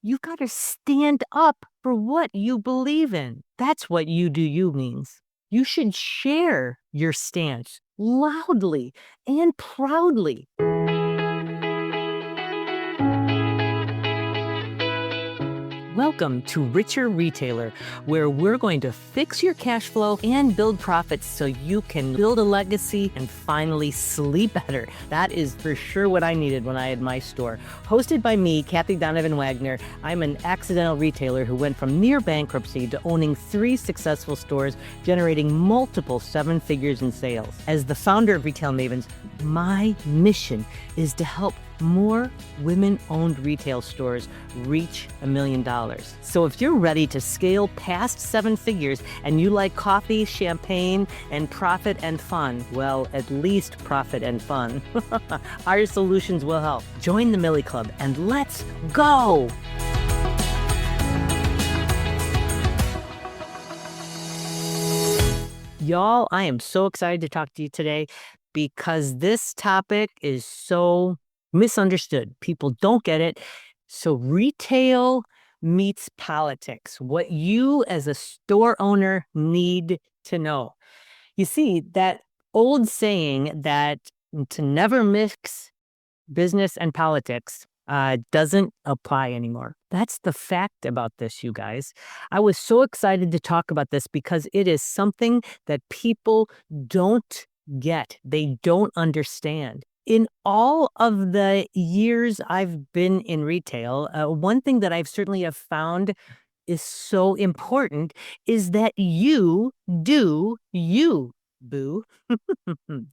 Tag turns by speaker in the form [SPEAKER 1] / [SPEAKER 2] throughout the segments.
[SPEAKER 1] You've got to stand up for what you believe in. That's what you do you means. You should share your stance loudly and proudly. Welcome to Richer Retailer, where we're going to fix your cash flow and build profits so you can build a legacy and finally sleep better. That is for sure what I needed when I had my store. Hosted by me, Cathy Donovan Wagner, I'm an accidental retailer who went from near bankruptcy to owning 3 successful stores, generating multiple 7 figures in sales. As the founder of RETAILMavens, my mission is to help more women-owned retail stores reach $1 million. So if you're ready to scale past 7 figures and you like coffee, champagne, and profit and fun, well, at least profit and fun, our solutions will help. Join the Millie Club and let's go! Y'all, I am so excited to talk to you today because this topic is so misunderstood. People don't get it. So retail meets politics, what you as a store owner need to know. You see, that old saying that to never mix business and politics doesn't apply anymore. That's the fact about this, you guys. I was so excited to talk about this because it is something that people don't get. They don't understand. In all of the years I've been in retail, one thing that I've certainly have found is so important is that you do you, boo.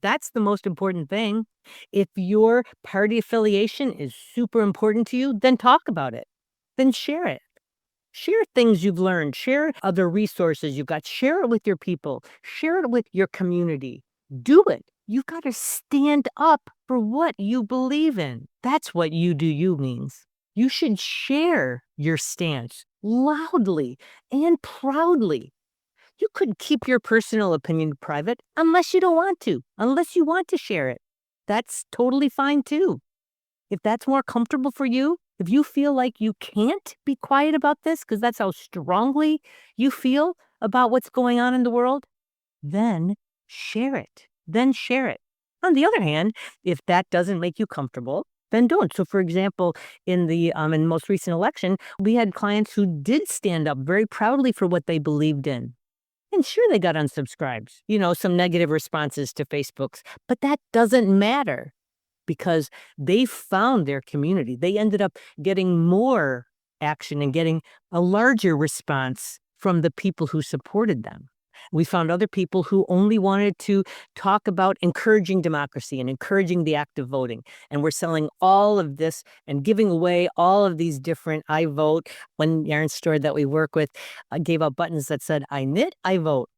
[SPEAKER 1] That's the most important thing. If your party affiliation is super important to you, then talk about it. Then share it. Share things you've learned. Share other resources you've got. Share it with your people. Share it with your community. Do it. You've got to stand up for what you believe in. That's what you do you means. You should share your stance loudly and proudly. You could keep your personal opinion private unless you don't want to, unless you want to share it. That's totally fine too. If that's more comfortable for you, if you feel like you can't be quiet about this because that's how strongly you feel about what's going on in the world, then share it. Then share it. On the other hand, if that doesn't make you comfortable, then don't. So for example, in the most recent election, we had clients who did stand up very proudly for what they believed in. And sure, they got unsubscribes, some negative responses to Facebooks, but that doesn't matter because they found their community. They ended up getting more action and getting a larger response from the people who supported them. We found other people who only wanted to talk about encouraging democracy and encouraging the act of voting. And we're selling all of this and giving away all of these different I vote. One yarn store that we work with gave out buttons that said, I knit, I vote.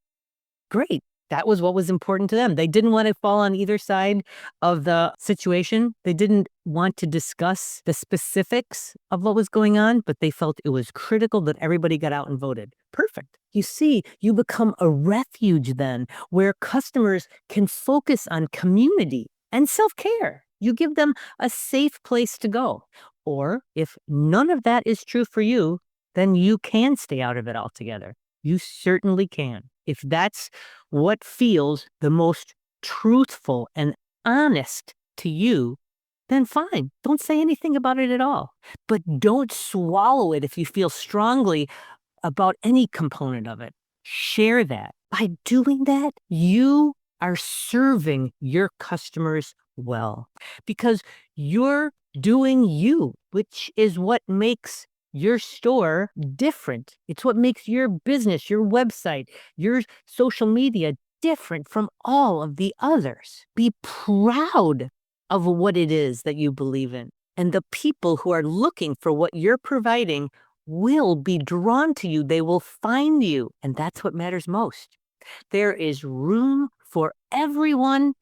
[SPEAKER 1] Great. That was what was important to them. They didn't want to fall on either side of the situation. They didn't want to discuss the specifics of what was going on, but they felt it was critical that everybody got out and voted. Perfect. You see, you become a refuge then where customers can focus on community and self-care. You give them a safe place to go. Or if none of that is true for you, then you can stay out of it altogether. You certainly can. If that's what feels the most truthful and honest to you, then fine. Don't say anything about it at all. But don't swallow it if you feel strongly about any component of it. Share that. By doing that, you are serving your customers well because you're doing you, which is what makes your store different. It's what makes your business, your website, your social media different from all of the others. Be proud of what it is that you believe in. And the people who are looking for what you're providing will be drawn to you. They will find you. And that's what matters most. There is room for everyone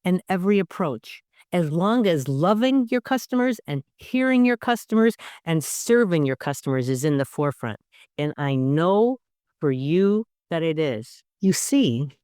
[SPEAKER 1] and every approach. As long as loving your customers and hearing your customers and serving your customers is in the forefront. And I know for you that it is. You see,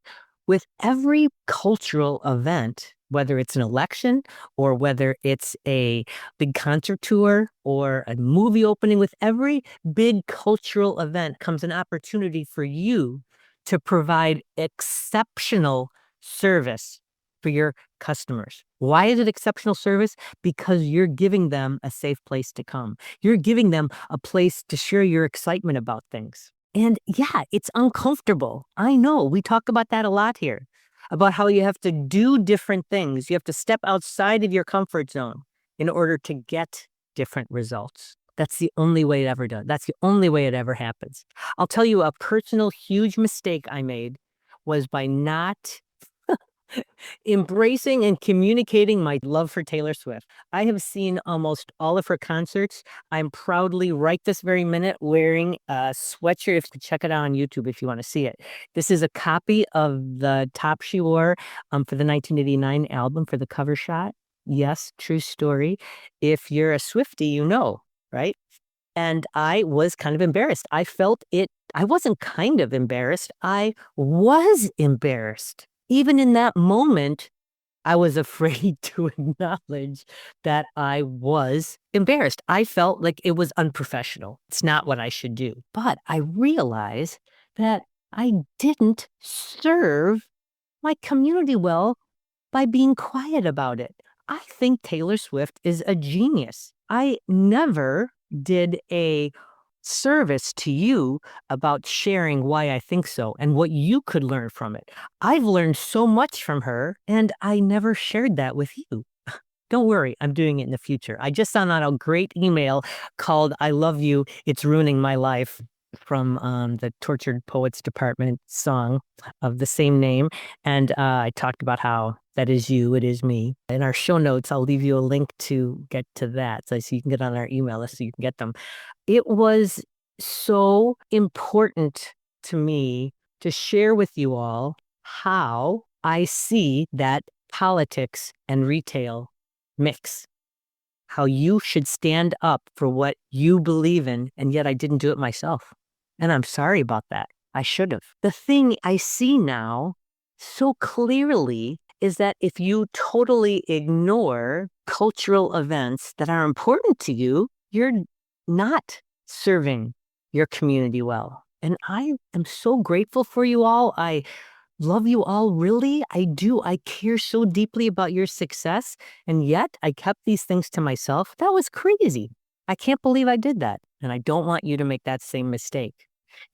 [SPEAKER 1] with every cultural event, whether it's an election or whether it's a big concert tour or a movie opening, with every big cultural event comes an opportunity for you to provide exceptional service for your customers. Why is it exceptional service? Because you're giving them a safe place to come. You're giving them a place to share your excitement about things. And yeah, it's uncomfortable. I know. We talk about that a lot here, about how you have to do different things. You have to step outside of your comfort zone in order to get different results. That's the only way it ever does. That's the only way it ever happens. I'll tell you a personal huge mistake I made was by not embracing and communicating my love for Taylor Swift. I have seen almost all of her concerts. I'm proudly, right this very minute, wearing a sweatshirt. You can check it out on YouTube if you want to see it. This is a copy of the top she wore for the 1989 album for the cover shot. Yes, true story. If you're a Swiftie, you know, right? And I was kind of embarrassed. I felt it. I wasn't kind of embarrassed. I was embarrassed. Even in that moment, I was afraid to acknowledge that I was embarrassed. I felt like it was unprofessional. It's not what I should do. But I realized that I didn't serve my community well by being quiet about it. I think Taylor Swift is a genius. I never did a service to you about sharing why I think so and what you could learn from it. I've learned so much from her, and I never shared that with you. Don't worry, I'm doing it in the future. I just sent out a great email called I Love You, It's Ruining My Life, from the Tortured Poets Department song of the same name. And I talked about how that is you, it is me. In our show notes, I'll leave you a link to get to that so you can get on our email list so you can get them. It was so important to me to share with you all how I see that politics and retail mix. How you should stand up for what you believe in, and yet I didn't do it myself. And I'm sorry about that. I should have. The thing I see now so clearly is that if you totally ignore cultural events that are important to you, you're not serving your community well. And I am so grateful for you all. I love you all, really. I do. I care so deeply about your success. And yet I kept these things to myself. That was crazy. I can't believe I did that. And I don't want you to make that same mistake.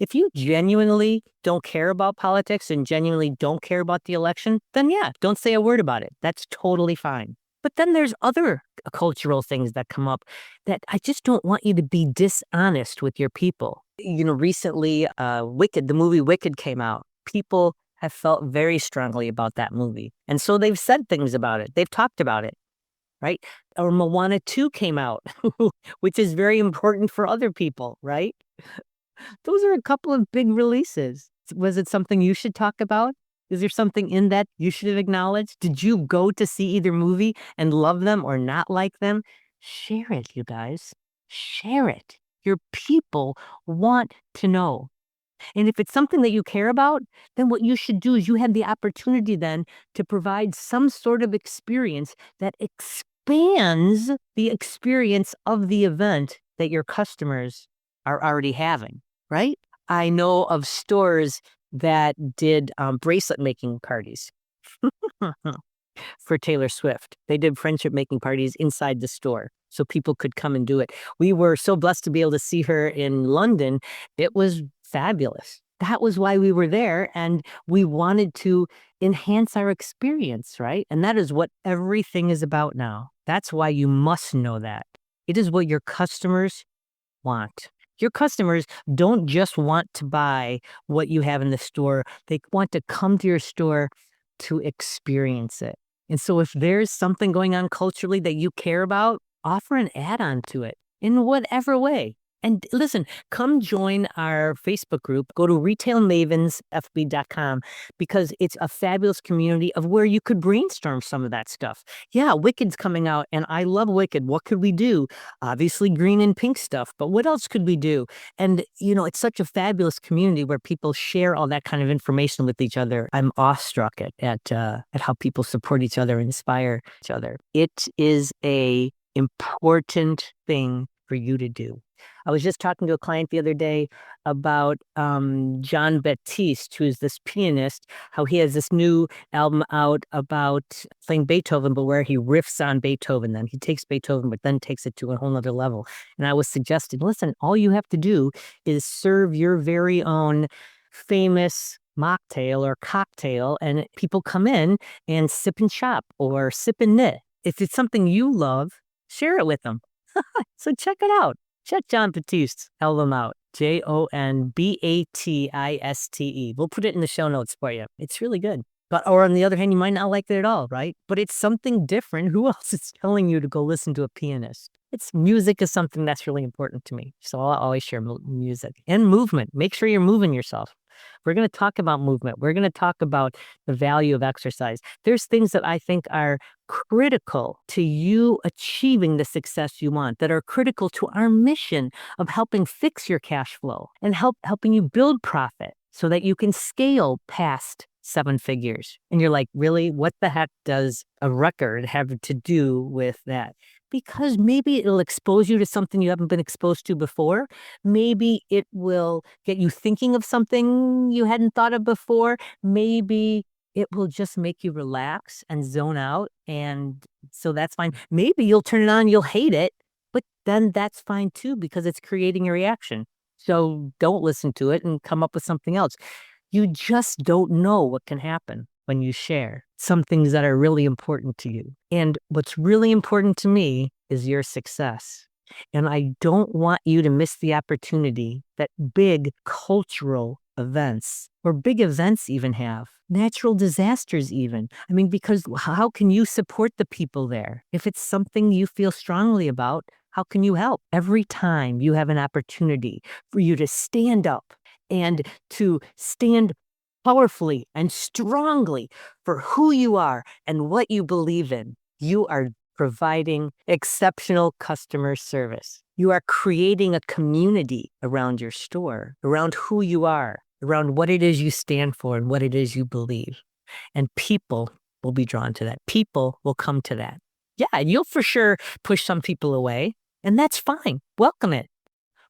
[SPEAKER 1] If you genuinely don't care about politics and genuinely don't care about the election, then yeah, don't say a word about it. That's totally fine. But then there's other cultural things that come up that I just don't want you to be dishonest with your people. You know, recently, Wicked, the movie Wicked came out. People have felt very strongly about that movie. And so they've said things about it. They've talked about it, right? Or Moana 2 came out, which is very important for other people, right? Those are a couple of big releases. Was it something you should talk about? Is there something in that you should have acknowledged? Did you go to see either movie and love them or not like them? Share it, you guys. Share it. Your people want to know. And if it's something that you care about, then what you should do is you have the opportunity then to provide some sort of experience that expands the experience of the event that your customers are already having, right? I know of stores that did bracelet making parties for Taylor Swift. They did friendship making parties inside the store so people could come and do it. We were so blessed to be able to see her in London. It was fabulous. That was why we were there, and we wanted to enhance our experience, right? And that is what everything is about now. That's why you must know that. It is what your customers want. Your customers don't just want to buy what you have in the store. They want to come to your store to experience it. And so if there's something going on culturally that you care about, offer an add-on to it in whatever way. And listen, come join our Facebook group. Go to RETAILMavensFB.com because it's a fabulous community of where you could brainstorm some of that stuff. Yeah, Wicked's coming out, and I love Wicked. What could we do? Obviously, green and pink stuff, but what else could we do? And, it's such a fabulous community where people share all that kind of information with each other. I'm awestruck at how people support each other and inspire each other. It is a important thing for you to do. I was just talking to a client the other day about John Baptiste, who is this pianist, how he has this new album out about playing Beethoven, but where he riffs on Beethoven. Then he takes Beethoven, but then takes it to a whole nother level. And I was suggesting, listen, all you have to do is serve your very own famous mocktail or cocktail, and people come in and sip and shop or sip and knit. If it's something you love, share it with them. So check it out. Check John Baptiste's album out. JONBATISTE. We'll put it in the show notes for you. It's really good. Or on the other hand, you might not like it at all, right? But it's something different. Who else is telling you to go listen to a pianist? Music is something that's really important to me. So I'll always share music and movement. Make sure you're moving yourself. We're going to talk about movement. We're going to talk about the value of exercise. There's things that I think are critical to you achieving the success you want, that are critical to our mission of helping fix your cash flow and helping you build profit so that you can scale past 7 figures. And you're like, really? What the heck does a record have to do with that? Because maybe it'll expose you to something you haven't been exposed to before. Maybe it will get you thinking of something you hadn't thought of before. Maybe it will just make you relax and zone out. And so that's fine. Maybe you'll turn it on, you'll hate it, but then that's fine too, because it's creating a reaction. So don't listen to it and come up with something else. You just don't know what can happen when you share some things that are really important to you. And what's really important to me is your success. And I don't want you to miss the opportunity that big cultural events, or big events even have, natural disasters even. Because how can you support the people there? If it's something you feel strongly about, how can you help? Every time you have an opportunity for you to stand up and to stand powerfully and strongly for who you are and what you believe in, you are providing exceptional customer service. You are creating a community around your store, around who you are, around what it is you stand for and what it is you believe. And people will be drawn to that. People will come to that. Yeah, you'll for sure push some people away, and that's fine. Welcome it.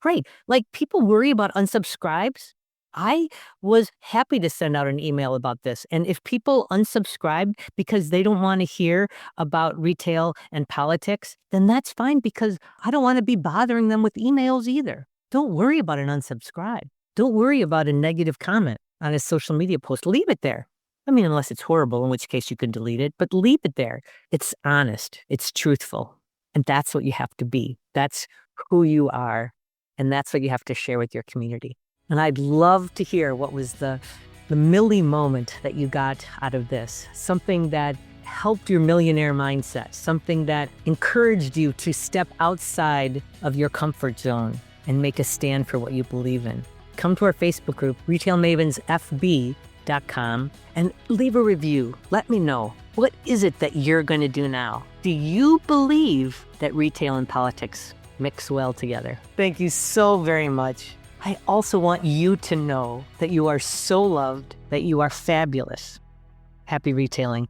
[SPEAKER 1] Right. Like, people worry about unsubscribes. I was happy to send out an email about this. And if people unsubscribe because they don't want to hear about retail and politics, then that's fine, because I don't want to be bothering them with emails either. Don't worry about an unsubscribe. Don't worry about a negative comment on a social media post. Leave it there. Unless it's horrible, in which case you could delete it, but leave it there. It's honest. It's truthful. And that's what you have to be. That's who you are. And that's what you have to share with your community. And I'd love to hear what was the milli moment that you got out of this. Something that helped your millionaire mindset. Something that encouraged you to step outside of your comfort zone and make a stand for what you believe in. Come to our Facebook group, RETAILMavensFB.com, and leave a review. Let me know. What is it that you're going to do now? Do you believe that retail and politics mix well together? Thank you so very much. I also want you to know that you are so loved, that you are fabulous. Happy retailing.